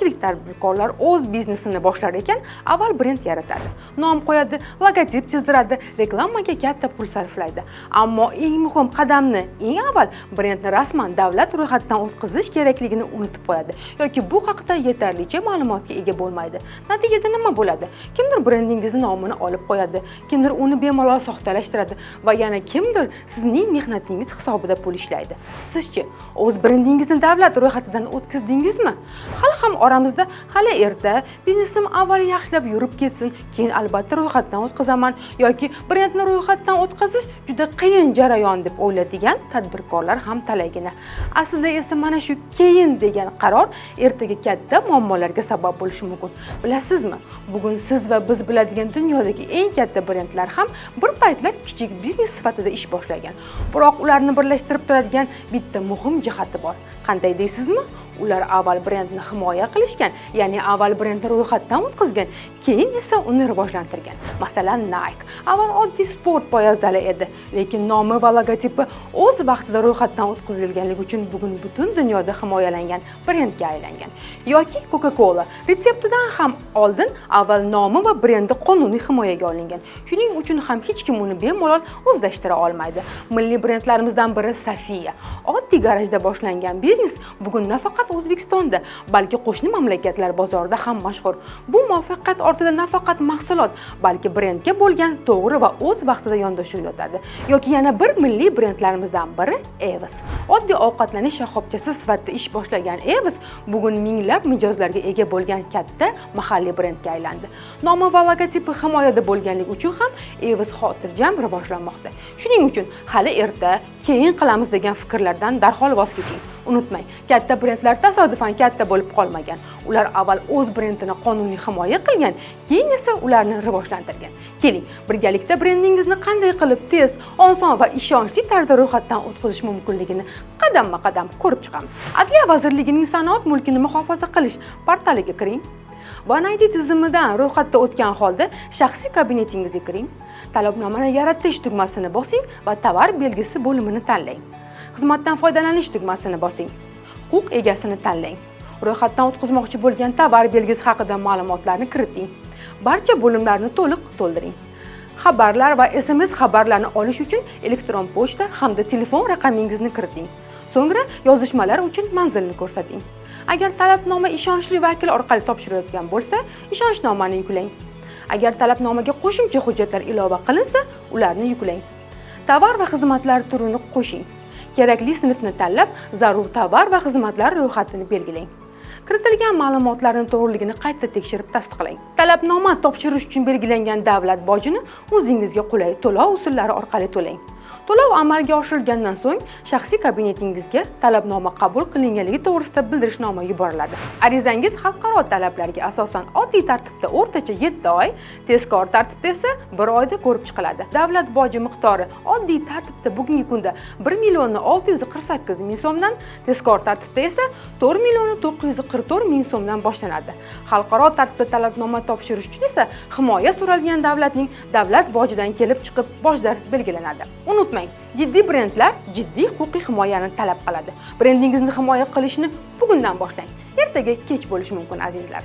Ko'pchilik tadbirkorlar o'z biznesini boshlar ekan, avval brend yaratadi. Nom qo'yadi, logotip chizdiradi, reklamaga katta pul sarflaydi. Ammo eng muhim qadamni, eng avval brendni rasman davlat ro'yxatidan o'tkazish kerakligini unutib qo'yadi yoki bu haqida yetarlicha ma'lumotga ega bo'lmaydi. Natijada nima bo'ladi? Kimdir brendingizni nomini olib qo'yadi, kimdir uni bemalol soxtalashtiradi va yana kimdir sizning mehnatingiz hisobida pul ishlaydi. Sizchi, o'z brendingizni davlat ro'yxatidan o'tkazdingizmi? Hali ham oramizda hali erta, biznesim avval yaxshilab yurib ketsin, keyin albatta ro'yxatdan o'tkazaman yoki brendni ro'yxatdan o'tkazish juda qiyin jarayon deb o'yladigan tadbirkorlar ham talaygina. Aslida esa mana shu keyin degan qaror ertaga katta muammolarga sabab bo'lishi mumkin. Bilasizmi? Bugun siz va biz biladigan dunyodagi eng katta brendlar ham bir paytlar kichik biznes sifatida ish boshlagan. Biroq ularni birlashtirib turadigan bitta muhim jihati bor. Qanday deysizmi? Ular avval brendni himoya qilishgan, ya'ni avval brendni ro'yxatdan o'tkazgan, keyin esa uni rivojlantirgan. Masalan, Nike avval oddiy sport poyabzali edi, lekin nomi va logotipi o'z vaqtida ro'yxatdan o'tkazilganligi uchun bugun butun dunyoda himoyalangan brendga aylangan. Yoki Coca-Cola retseptidan ham oldin avval nomi va brendi qonuniy himoyaga olingan. Shuning uchun ham hech kim uni bemalol o'zlashtira olmaydi. Milliy brendlarimizdan biri Safia. Oddiy garajda boshlangan biznes bugun nafaqat O'zbekistonda, balki qo'shni mamlakatlar bozorida ham mashhur. Bu muvaffaqiyat ortida nafaqat mahsulot, balki brendga bo'lgan to'g'ri va o'z vaqtida yondashuv yotadi. Yoki yana bir milliy brendlarimizdan biri Evis. Oddiy ovqatlanish shoxobchasi sifatida ish boshlagan Evis bugun minglab mijozlarga ega bo'lgan katta mahalliy brendga aylandi. Nomi va logotipi himoyada bo'lganligi uchun ham Evis xotirjam rivojlanmoqda. Shuning uchun hali erta, keyin qilamiz degan fikrlardan darhol voz keching. Unutmang, katta brendlar tasodifan katta bo'lib qolmagan. Ular avval o'z brendini qonuniy himoya qilgan, keyin esa ularni rivojlantirgan. Keling, birgalikda brendingizni qanday qilib tez, oson va ishonchli tarzda ro'yxatdan o'tkazish mumkinligini qadamma-qadam ko'rib chiqamiz. Adliya vazirligining sanoat mulkini muhofaza qilish portaliga kiring. OneID tizimidan ro'yxatda o'tgan holda shaxsiy kabinetingizga kiring. Talabnomani yaratish tugmasini bosing va tovar belgisi bo'limini tanlang. Xizmatdan foydalanish tugmasini bosing. Huquq egasini tanlang. Ro'yxatdan o'tkazmoqchi bo'lgan tovar belgisi haqida ma'lumotlarni kiriting. Barcha bo'limlarni to'liq to'ldiring. Xabarlar va SMS xabarlarni olish uchun elektron pochta hamda telefon raqamingizni kiriting. So'ngra yozishmalar uchun manzilni ko'rsating. Agar talabnoma ishonchli vakil orqali topshirilayotgan bo'lsa, ishonchnomani yuklang. Agar talabnomaga qo'shimcha hujjatlar ilova qilinsa, ularni yuklang. Tovar va xizmatlar turini qo'shing. Kerakli sinfni tanlab, zarur tovar va xizmatlar ro'yxatini belgilang. Kiritilgan ma'lumotlarning to'g'riligini qayta tekshirib tasdiqlang. Talabnoma topshirish uchun belgilangan davlat bojini o'zingizga qulay to'lov usullari orqali to'lang. To'lov amalga oshirilgandan so'ng shaxsiy kabinetingizga talabnoma qabul qilinganligi to'g'risida bildirishnoma yuboriladi. Arizangiz xalqaro talablarga asosan oddiy tartibda o'rtacha 7 oy, tezkor tartibda esa 1 oyda ko'rib chiqiladi. Davlat boji miqdori oddiy tartibda bugungi kunda 1,648,000 so'mdan, tezkor tartibda esa 4,944,000 so'mdan boshlanadi. Xalqaro tartibda talabnoma topshirish uchun esa himoya so'ralgan davlatning davlat bojidan kelib chiqib bojlar belgilanadi. Unutmang, jiddiy brendlar jiddiy huquqiy himoyani talab qiladi. Brendingizni himoya qilishni bugundan boshlang. Ertaga kech bo'lishi mumkin, azizlar.